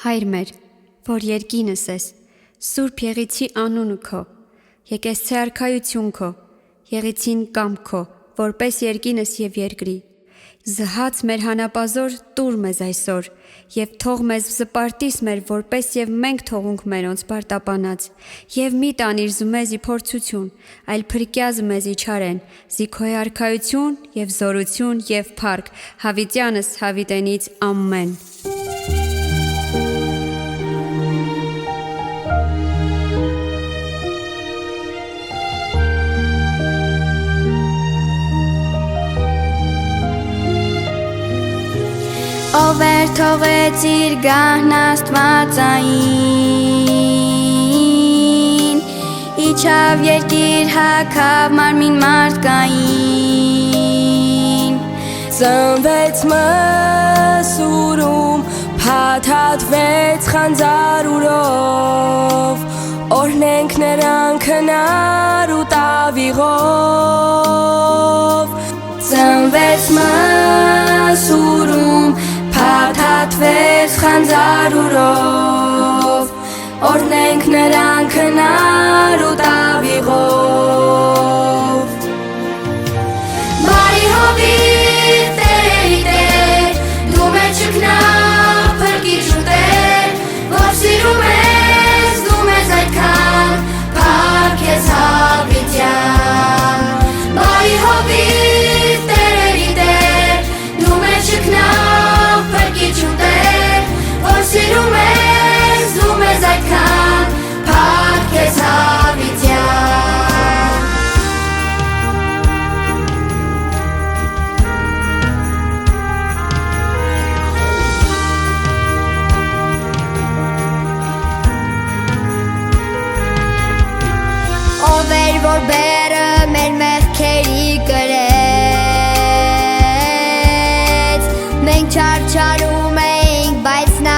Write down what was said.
Հայր մեր, որ երկինս ես, Սուրբ եղիցի անունը քո, եկեսցե արքայություն քո, եղիցին կամ քո, որպես երկինս և երկրի, զհաց մեր հանապազոր տուր մեզ այսօր, և թող մեզ զպարտիս մեր, որպես և մենք թողունք մերոնց պարտապանած, և մի տանիր զմեզի փորձություն, այլ փրկյա մեզի չարեն, զիքոյ արքայություն և զորություն և փառք, հավիտյանս հավիտենից ամեն։ Ովեր թողեց իր գահն աստվածային, իջավ երկիր հագավ մարմին մարդկային, ծնվեց մսուրում, փաթաթվեց խանձարուրով, օրհնենք նրան քնար ու տավիղով, ծնվեց մսուրում, փաթաթվեց խանձարուրով, օրհնենք նրան քնար ու տավիղով։ Բարի հովիվ Տերերի Տեր, դու մեզ չքնաղ փրկիչ ու Տեր, որ սիրում ես դու մեզ այդքան, փառք քեզ հավիտյան։ Բարի հովիվ Տերերի Տեր, դու մեզ չքնաղ փրկիչ ու Տեր, որ սիրում ես դու մեզ այդքան, փառք քեզ հավիտյան։ Ով էր որ բերը մեր մեղքերի կրեց, մենք չարչարում էինք, բայց նա